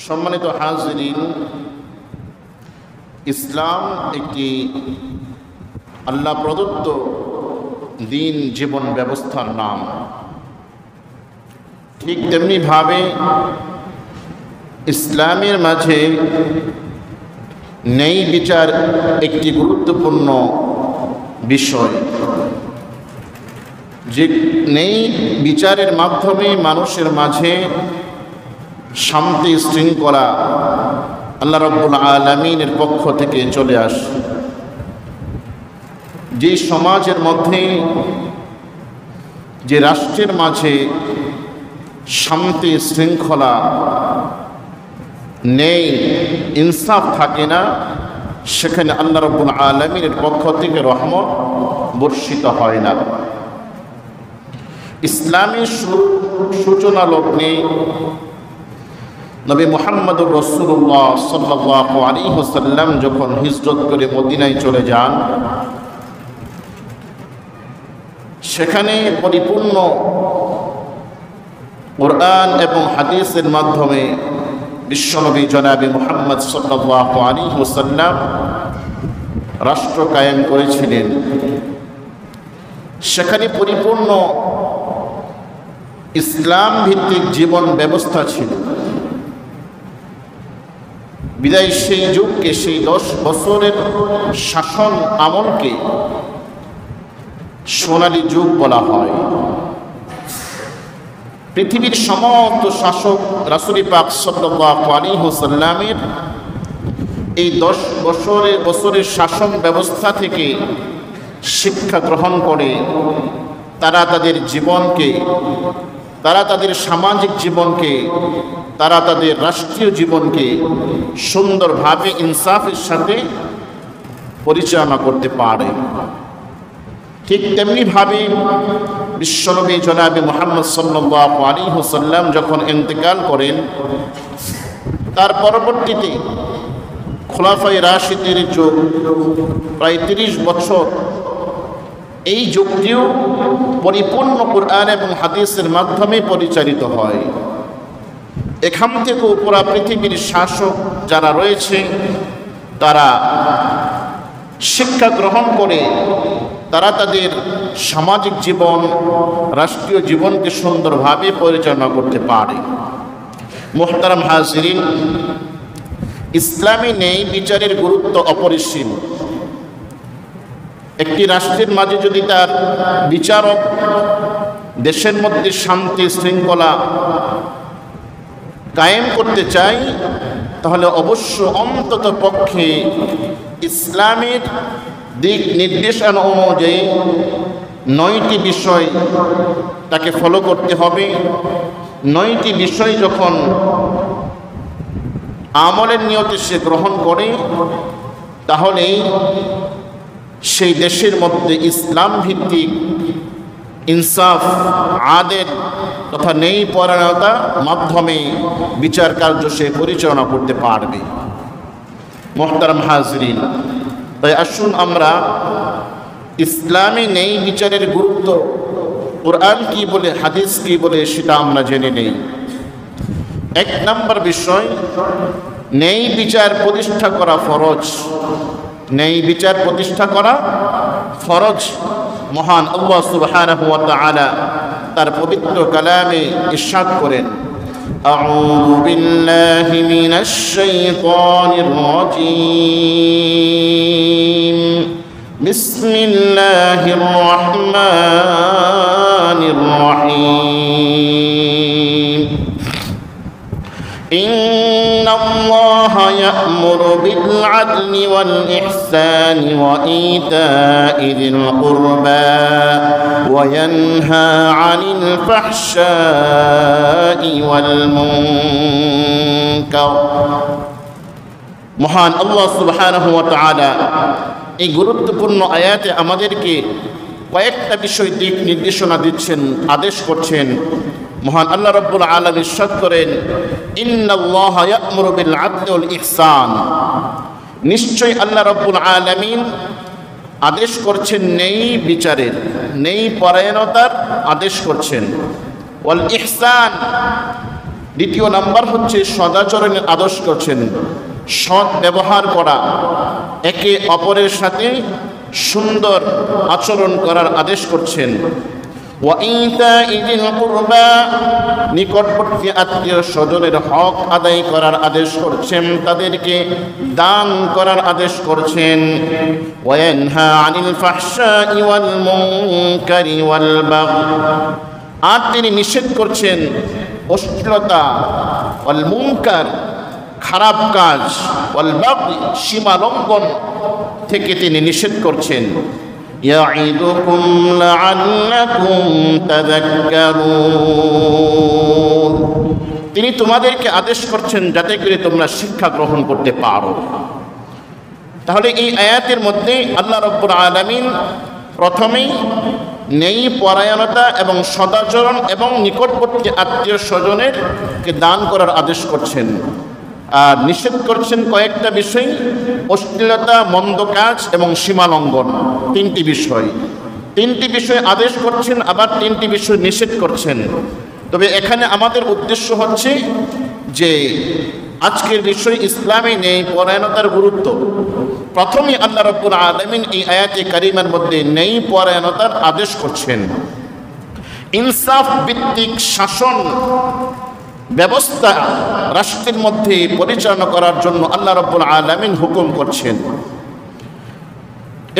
সম্মানিত হাজিরিন, ইসলাম একটি আল্লাহ প্রদত্ত দিন জীবন ব্যবস্থার নাম। ঠিক তেমনিভাবে ইসলামের মাঝে ন্যায় বিচার একটি গুরুত্বপূর্ণ বিষয়, যে ন্যায় বিচারের মাধ্যমে মানুষের মাঝে শান্তি শৃঙ্খলা আল্লাহ রাব্বুল আলামিনের পক্ষ থেকে চলে আসে। যে সমাজের মধ্যে, যে রাষ্ট্রের মাঝে শান্তি শৃঙ্খলা নেই, ইনসাফ থাকে না, সেখানে আল্লাহ রাব্বুল আলামিনের পক্ষ থেকে রহমত বর্ষিত হয় না। ইসলামের সূচনা লগ্নে নবী মুহাম্মদুর রাসূলুল্লাহ সাল্লাল্লাহু আলাইহি ওয়াসাল্লাম যখন হিজরত করে মদিনায় চলে যান, সেখানে পরিপূর্ণ কোরআন এবং হাদিসের মাধ্যমে বিশ্বনবী জনাবে মুহাম্মদ সাল্লাল্লাহু আলাইহি ওয়াসাল্লাম রাষ্ট্র কায়েম করেছিলেন। সেখানে পরিপূর্ণ ইসলাম ভিত্তিক জীবন ব্যবস্থা ছিল। বিদায় সেই যুগকে, সেই 10 বছরের শাসন আমলকে সোনালী যুগ বলা হয়। পৃথিবীর সমস্ত শাসক রাসূল পাক সাল্লাল্লাহু আলাইহি ওয়াসাল্লামের এই 10 বছরের শাসন ব্যবস্থা থেকে শিক্ষা গ্রহণ করে তারা তাদের জীবনকে, তারা তাদের সামাজিক জীবনকে, তারা তাদের রাষ্ট্রীয় জীবনকে সুন্দরভাবে ইনসাফের সাথে পরিচালনা করতে পারে। ঠিক তেমনিভাবে বিশ্বনবী জনাবে মুহাম্মদ সাল্লাল্লাহু আলাইহি ওয়াসাল্লাম যখন ইন্তেকাল করেন, তার পরবর্তীতে খোলাফায়ে রাশিদের যুগ, প্রায় 30 বছর, এই যুগটিও পরিপূর্ণ কোরআন এবং হাদিসের মাধ্যমে পরিচালিত হয়। এখান থেকে পুরা পৃথিবীর শাসক যারা রয়েছে, তারা শিক্ষা গ্রহণ করে তারা তাদের সামাজিক জীবন, রাষ্ট্রীয় জীবনকে সুন্দরভাবে পরিচালনা করতে পারে। মুহতারাম হাজিরিন, ইসলামী ন্যায় বিচারের গুরুত্ব অপরিসীম। একটি রাষ্ট্রের মাঝে যদি তার বিচারক দেশের মধ্যে শান্তি শৃঙ্খলা কায়েম করতে চায়, তাহলে অবশ্য অন্তত পক্ষে ইসলামের দিক নির্দেশনা অনুযায়ী 9টি বিষয় তাকে ফলো করতে হবে। 9টি বিষয় যখন আমলের নিয়তে সে গ্রহণ করে, তাহলে সেই দেশের মধ্যে ইসলাম ভিত্তিক ইনসাফ, আদেল তথা ন্যায় পরায়ণতার মাধ্যমে বিচার কার্য সে পরিচালনা করতে পারবে। মুহতারাম হাজরিন, তাই আসুন আমরা ইসলামী ন্যায় বিচারের গুরুত্ব, কোরআন কি বলে, হাদিস কি বলে, সেটা আমরা জেনে নেই। 1 নম্বর বিষয়, ন্যায় বিচার প্রতিষ্ঠা করা ফরজ। ন্যায় বিচার প্রতিষ্ঠা করা ফরজ। মহান আল্লাহ সুবহানাহু ওয়া তাআলা তার পবিত্র কালামে ইরশাদ করেন, আউযু বিল্লাহি মিনাশ শাইতানির রাজীম, বিসমিল্লাহির রহমানির রহিম, ইন্নাল্লাহা ইয়া'মুরু বিল আদলি ওয়াল ইহসানি ওয়া ইতা'i যিল কুরবা ওয়া ইয়ানহা 'আনিল ফাহশাই ওয়াল মুনকার। মহান আল্লাহ সুবহানাহু ওয়া তাআলা এই গুরুত্বপূর্ণ আয়াতে আমাদেরকে কয়েকটা বিষয় দিক নির্দেশনা দিচ্ছেন, আদেশ করছেন। মহান আল্লাহ রাব্বুল আলামিন ইরশাদ করেন, ইন্নাল্লাহা ইয়া'মুরু বিল আদলি ওয়াল ইহসান, নিশ্চয় আল্লাহ রাব্বুল আলামিন আদেশ করছেন ন্যায় বিচারের, ন্যায় পরায়ণতার আদেশ করছেন। ওয়াল ইহসান, দ্বিতীয় নাম্বার হচ্ছে সদাচরণের আদর্শ করছেন, সৎ ব্যবহার করা, একে অপরের সাথে সুন্দর আচরণ করার আদেশ করছেন। নিকটবর্তী আত্মীয় স্বজনের হক আদায় করার আদেশ করছেন, তাদেরকে দান করার আদেশ করছেন। আর তিনি নিষেধ করছেন অশ্লীলতা, ওয়াল মুনকার খারাপ কাজ, ওয়াল বাগই সীমা লঙ্ঘন থেকে তিনি নিষেধ করছেন। ইয়াইদুকুম লাআল্লাকুম তাযাক্কারুন, তিনি তোমাদেরকে আদেশ করছেন যাতে করে তোমরা শিক্ষা গ্রহণ করতে পারো। তাহলে এই আয়াতের মধ্যে আল্লাহ রাব্বুল আলামিন প্রথমেই ন্যায় পরায়ণতা এবং সদাচরণ এবং নিকটবর্তী আত্মীয় স্বজনেরকে দান করার আদেশ করছেন, আর নিষেধ করছেন কয়েকটা বিষয়, অশ্লীলতা, মন্দ কাজ এবং সীমালঙ্ঘন। তিনটি বিষয় আদেশ করছেন, আবার তিনটি বিষয় নিষেধ করছেন। তবে এখানে আমাদের উদ্দেশ্য হচ্ছে যে আজকের বিষয় ইসলামে ন্যায় পরায়ণতার গুরুত্ব। প্রথমেই আল্লাহ রাব্বুল আলামিন এই আয়াতে কারিমার মধ্যে ন্যায় পরায়ণতার আদেশ করছেন। ইনসাফ ভিত্তিক শাসন ব্যবস্থা রাষ্ট্রের মধ্যে পরিচালনা করার জন্য আল্লাহ রাব্বুল আলামিন হুকুম করছেন।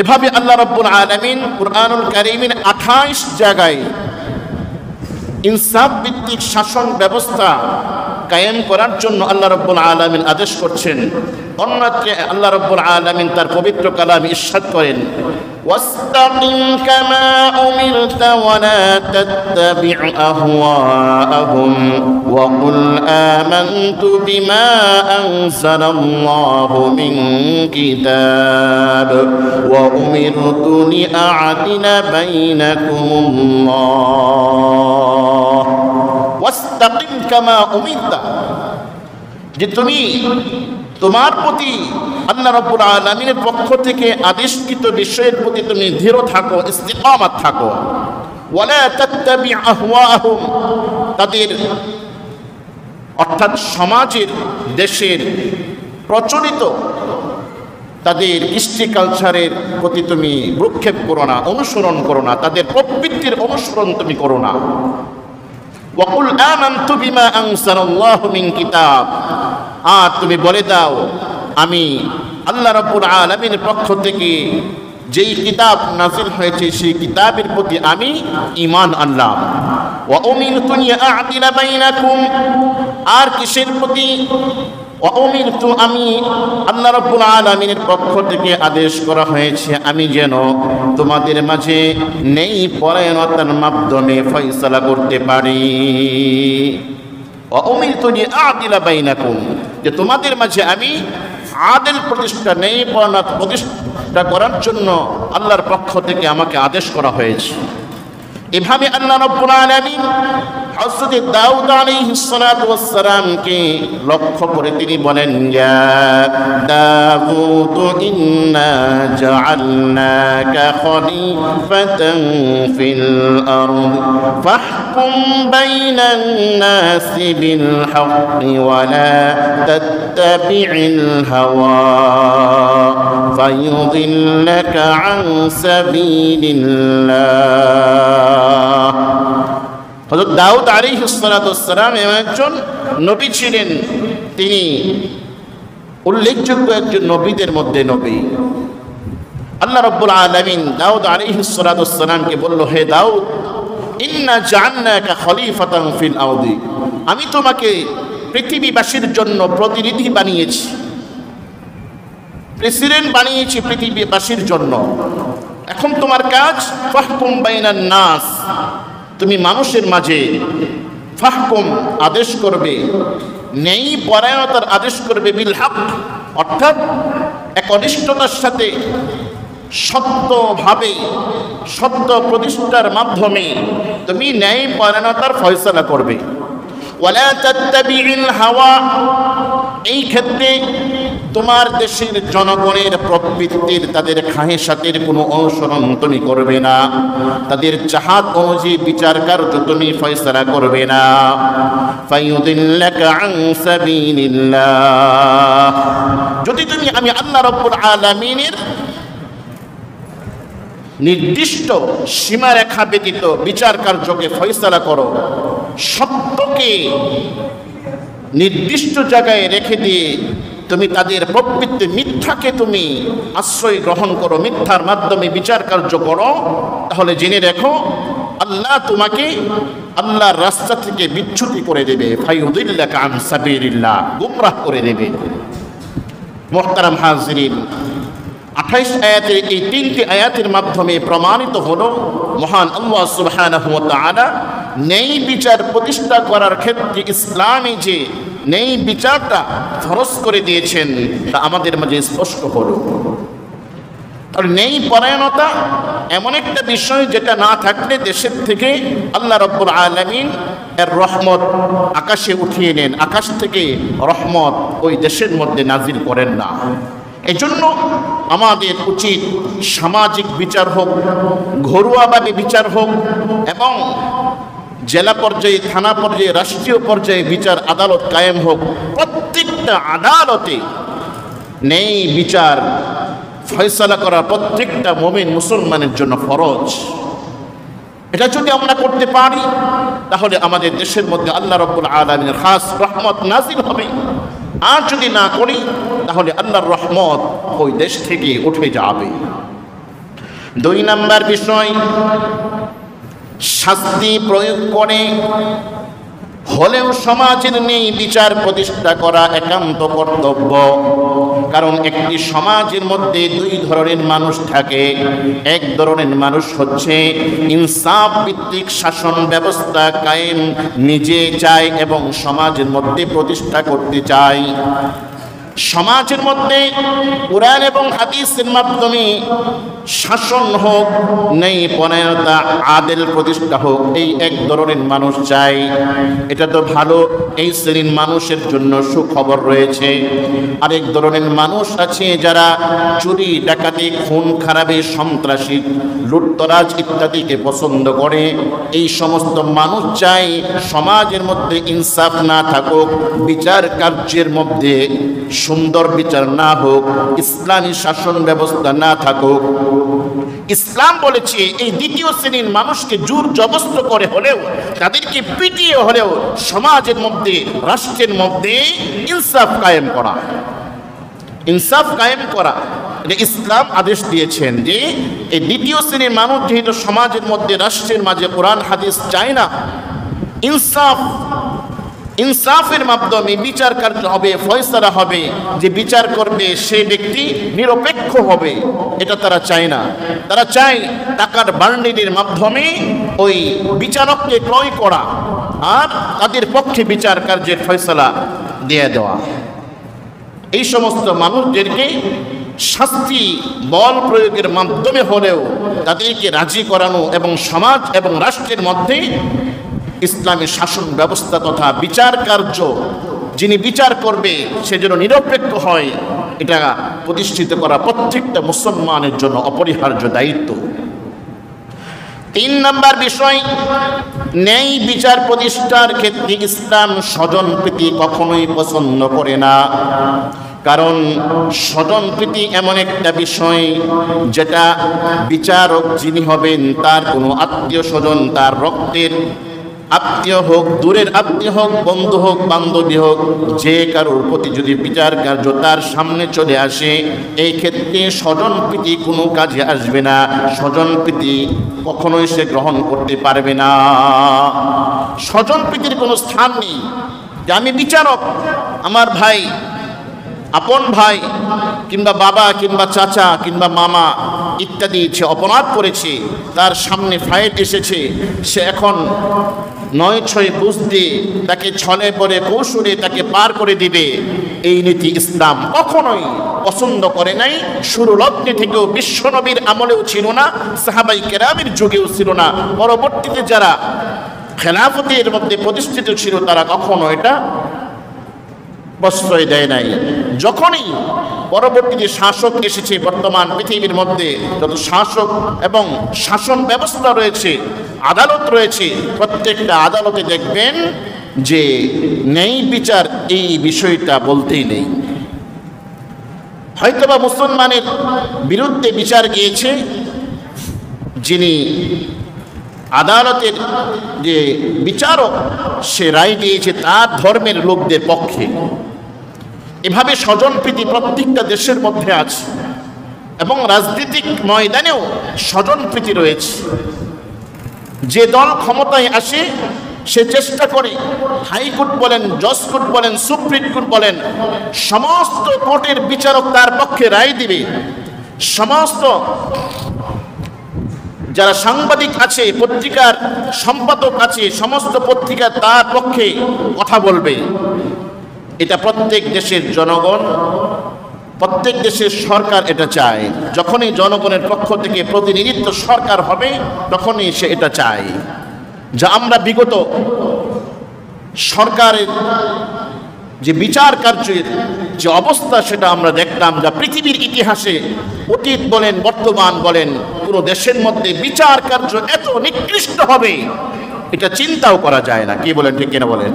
এভাবে আল্লাহ রাব্বুল আলামিন কুরআনুল কারীমের 28 জায়গায় ইনসাফ ভিত্তিক শাসন ব্যবস্থা কায়েম করার জন্য আল্লাহ রাব্বুল আলামিন আদেশ করছেন। অন্যত্র আল্লাহ রাব্বুল আলামিন তার পবিত্র কালামে ইরশাদ করেন, ওয়াস্তাকিম কামা উমিরতা ওয়া লা তাত্তাবি' আহওয়াআহুম ওয়া কুল আমানতু বিমা আনজালাল্লাহু মিন কিতাব ওয়া উমিরতু লিআ'দিলা বাইনাকুমুল্লাহ। ওয়াস্তাকিম কামা উমিরতা, যে তুমি তোমার প্রতি আল্লাহ রাব্বুল আলামিনের পক্ষ থেকে আদেশকৃত বিষয়ের প্রতি তুমি দৃঢ় থাকো, ইস্তিকামাত থাকো। ওয়ালা তাত্তাবি আহওয়াআহুম, তাদের অর্থাৎ সমাজের, দেশের প্রচলিত তাদের কৃষ্টি কালচারের প্রতি তুমি ভ্রুক্ষেপ করো না, অনুসরণ করো না, তাদের প্রবৃত্তির অনুসরণ তুমি করো না। ওয়াকুল আমানতু বিমা আনজালাল্লাহু মিন কিতাব, আর তুমি বলে দাও আমি আল্লাহ রাব্বুল আলামিনের পক্ষ থেকে যেই কিতাব নাযিল হয়েছে সেই কিতাবের প্রতি আমি ঈমান আনলাম। ওয়া উমিরতু লিআ'দিলা বাইনাকুম, আর কিসের প্রতি? ওয়া উমিরতু, আমি আল্লাহ রাব্বুল আলামিনের পক্ষ থেকে আদেশ করা হয়েছে আমি যেন তোমাদের মাঝে ন্যায় পরায়ণতার মাধ্যমে ফয়সালা করতে পারি। ওয়া উমিরতু লিআ'দিলা বাইনাকুম, যে তোমাদের মাঝে আমি আদেল প্রতিষ্ঠা, ন্যায় পরায়ণতা প্রতিষ্ঠা করার জন্য আল্লাহর পক্ষ থেকে আমাকে আদেশ করা হয়েছে। এভাবে আল্লাহ রাব্বুল আলামিন হযরত দাউদ আলাইহিস সালাতু ওয়াস সালামকে লক্ষ্য করে তিনি বলেন, ইয়া দাউদ ইন্না জাআলনাকা খলিফাতান ফিল আরদ ফাহকুম বাইনান নাসি বিল হাক্কি ওয়া লা তাত্তাবি'ল হাওয়া ফায়ুদিল্লাকা আন সাবিলিল্লাহ। হযরত দাউদ আলাইহিস সালাতু ওয়াস সালাম একজন নবী ছিলেন, তিনি উল্লেখযোগ্য একজন নবীদের মধ্যে নবী। আল্লাহ রাব্বুল আলামিন দাউদ আলাইহিস সালাতু ওয়াস সালামকে বলল, হে দাউদ, ইন্না জাআলনাকা খলিফাতান ফিল আরদি, আমি তোমাকে পৃথিবীবাসীর জন্য প্রতিনিধি বানিয়েছি, প্রেসিডেন্ট বানিয়েছি পৃথিবীবাসীর জন্য। এখন তোমার কাজ ফাহকুম বাইনান নাস, তুমি মানুষের মাঝে ফাহকুম আদেশ করবে, ন্যায় পরায়ণতার আদেশ করবে, বিল হক অর্থাৎ একনিষ্ঠতার সাথে সত্যভাবে সত্য প্রতিষ্ঠার মাধ্যমে তুমি ন্যায় পরায়ণতার ফয়সালা করবে। ওয়ালা তাত্তাবি'ল হাওয়া, এই ক্ষেত্রে তোমার দেশের জনগণের প্রবৃত্তির তাদের খাহেসাতের কোনো অনুসরণ তুমি করবে না, তাদের চাহাত অনুযায়ী বিচার কার্য তুমি ফয়সালা করবে না। ফায়ুদিল্লাকা আন সাবিলিল্লাহ, যদি তুমি আমি আল্লাহ রাব্বুল আলামিনের নির্দিষ্ট সীমারেখা ব্যতীত বিচার কার্যকে ফয়সালা করো, সত্যকে নির্দিষ্ট জায়গায় রেখে দিয়ে তুমি তাদের প্রবৃত্তি মিথ্যাকে তুমি আশ্রয় গ্রহণ করো, মিথ্যার মাধ্যমে বিচার কার্য করো, তাহলে জেনে রেখো আল্লাহ তোমাকে আল্লাহর রাস্তা থেকে বিচ্যুতি করে দেবে। ফায়ুদিল্লাকা আন সাবিলিল্লাহ, গুমরাহ করে দেবে। মুহতারাম হাজিরিন, 28 আয়াতের এই 3টি আয়াতের মাধ্যমে প্রমাণিত হলো মহান আল্লাহ সুবহানাহু ওয়া তাআলা ন্যায় বিচার প্রতিষ্ঠা করার ক্ষেত্রে ইসলামে যে ন্যায় বিচারটা ফরজ করে দিয়েছেন তা আমাদের মাঝে স্পষ্ট হলো। আর ন্যায় পরায়ণতা এমন একটা বিষয় যেটা না থাকলে দেশের থেকে আল্লাহ রাব্বুল আলামিন এর রহমত আকাশে উঠিয়ে নেন, আকাশ থেকে রহমত ওই দেশের মধ্যে নাজিল করেন না। এজন্য আমাদের উচিত সামাজিক বিচার হোক, ঘরোয়াভাবে বিচার হোক, এবং জেলা পর্যায়ে, থানা পর্যায়ে, রাষ্ট্রীয় পর্যায়ে বিচার আদালত কায়েম হোক। প্রত্যেকটা আদালতে ন্যায় বিচার ফয়সালা করা প্রত্যেকটা মুমিন মুসলমানের জন্য ফরজ। এটা যদি আমরা করতে পারি তাহলে আমাদের দেশের মধ্যে আল্লাহ রাব্বুল আলামিনের খাস রহমত নাজিল হবে। আর যদি না করি তাহলে আল্লাহর রহমত ওই দেশ থেকে উঠে যাবে। 2 নম্বর বিষয়, শাস্তি প্রয়োগ করে হলেও সমাজের নেই বিচার প্রতিষ্ঠা করা একান্ত কর্তব্য। কারণ একটি সমাজের মধ্যে 2 ধরনের মানুষ থাকে। এক ধরনের মানুষ হচ্ছে ইনসাফ ভিত্তিক শাসন ব্যবস্থা কায়েম নিজে চায় এবং সমাজের মধ্যে প্রতিষ্ঠা করতে চায়। সমাজের মধ্যে কুরআন এবং হাদিসের মাধ্যমে শাসন হোক, নেই পরায়ণতা, আদেল প্রতিষ্ঠা হোক, এই এক ধরনের মানুষ চাই। এটা তো ভালো, এই শ্রেণীর মানুষের জন্য সুখবর রয়েছে। আরেক ধরনের মানুষ আছে যারা চুরি, ডাকাতি, খুন খারাপি, সন্ত্রাসী, লুটতরাজ ইত্যাদিকে পছন্দ করে। এই সমস্ত মানুষ চাই সমাজের মধ্যে ইনসাফ না থাকুক, বিচার কার্যের মধ্যে সুন্দর বিচার না হোক, ইসলামী শাসন ব্যবস্থা না থাকুক। ইসলাম বলেছে এই দ্বিতীয় শ্রেণীর মানুষকে জোর জবরদস্ত করে হলেও, তাদেরকে পিটিয়ে হলেও সমাজের মধ্যে, রাষ্ট্রের মধ্যে ইনসাফ কায়েম করা, ইনসাফ কায়েম করা, এটা ইসলাম আদেশ দিয়েছেন। যে এই দ্বিতীয় শ্রেণীর মানুষ যেহেতু সমাজের মধ্যে, রাষ্ট্রের মাঝে কোরআন হাদিস চায় না, ইনসাফের মাধ্যমে বিচার কার্য হবে, ফয়সালা হবে, যে বিচার করবে সে ব্যক্তি নিরপেক্ষ হবে, এটা তারা চায় না। তারা চায় টাকার বান্ডিলের মাধ্যমে ওই বিচারককে ক্রয় করা আর তাদের পক্ষে বিচার কার্যের ফয়সালা দিয়ে দেওয়া। এই সমস্ত মানুষদেরকে শাস্তি বল প্রয়োগের মাধ্যমে হলেও তাদেরকে রাজি করানো এবং সমাজ এবং রাষ্ট্রের মধ্যে ইসলামী শাসন ব্যবস্থা তথা বিচার কার্য, যিনি বিচার করবে সে যেন নিরপেক্ষ হয়, এটা প্রতিষ্ঠিত করা প্রত্যেকটা মুসলমানের জন্য অপরিহার্য দায়িত্ব। 3 নম্বর বিষয়, ন্যায় বিচার প্রতিষ্ঠার ক্ষেত্রে ইসলাম স্বজনপ্রীতি কখনোই পছন্দ করে না। কারণ স্বজনপ্রীতি এমন একটা বিষয় যেটা বিচারক যিনি হবেন তার কোনো আত্মীয় স্বজন, তার রক্তের আত্মীয় হোক, দূরের আত্মীয় হোক, বন্ধু হোক, বান্ধবী হোক, যে কারোর প্রতি যদি বিচার কার্য তার সামনে চলে আসে, এই ক্ষেত্রে স্বজনপ্রীতি কোনো কাজে আসবে না, স্বজনপ্রীতি কখনোই সে গ্রহণ করতে পারবে না। স্বজনপ্রীতির কোনো স্থান নেই। যে আমি বিচারক, আমার ভাই, আপন ভাই কিংবা বাবা কিংবা চাচা কিংবা মামা ইত্যাদি সে অপরাধ করেছে, তার সামনে ফাইল এসেছে, সে এখন 9-6 বুঝতে তাকে ছলে পরে কৌশলে তাকে পার করে দিবে, এই নীতি ইসলাম কখনোই পছন্দ করে নাই। শুরুলগ্নে থেকেও বিশ্বনবীর আমলেও ছিল না, সাহাবাই কেরামের যুগেও ছিল না, পরবর্তীতে যারা খেলাফতের মধ্যে প্রতিষ্ঠিত ছিল তারা কখনো এটা প্রশ্রয় দেয় নাই। যখনই পরবর্তী যে শাসক এসেছে, বর্তমান পৃথিবীর মধ্যে যত শাসক এবং শাসন ব্যবস্থা রয়েছে, আদালত রয়েছে, প্রত্যেকটা আদালতে দেখবেন যে ন্যায় বিচার এই বিষয়টা বলতেই নেই। হয়তোবা মুসলমানের বিরুদ্ধে বিচার গিয়েছে, যিনি আদালতের যে বিচারক সে রায় দিয়েছে তার ধর্মের লোকদের পক্ষে। এভাবে স্বজনপ্রীতি প্রত্যেকটা দেশের মধ্যে আছে এবং রাজনৈতিক ময়দানেও স্বজনপ্রীতি রয়েছে। যে দল ক্ষমতায় আসে সে চেষ্টা করে হাইকোর্ট বলেন, জজ কোর্ট বলেন, সুপ্রিম কোর্ট বলেন, সমস্ত কোর্টের বিচারক তার পক্ষে রায় দিবে। সমস্ত যারা সাংবাদিক আছে, পত্রিকার সম্পাদক আছে, সমস্ত পত্রিকা তার পক্ষে কথা বলবে। এটা প্রত্যেক দেশের জনগণ, প্রত্যেক দেশের সরকার এটা চায়। যখনই জনগণের পক্ষ থেকে প্রতিনিধিত্ব সরকার হবে তখনই সে এটা চায়। যা আমরা বিগত সরকারের যে বিচার কার্যের যে অবস্থা সেটা আমরা দেখলাম, যা পৃথিবীর ইতিহাসে অতীত বলেন বর্তমান বলেন পুরো দেশের মধ্যে বিচার কার্য এত নিকৃষ্ট হবে এটা চিন্তাও করা যায় না। কি বলেন, ঠিক কিনা বলেন?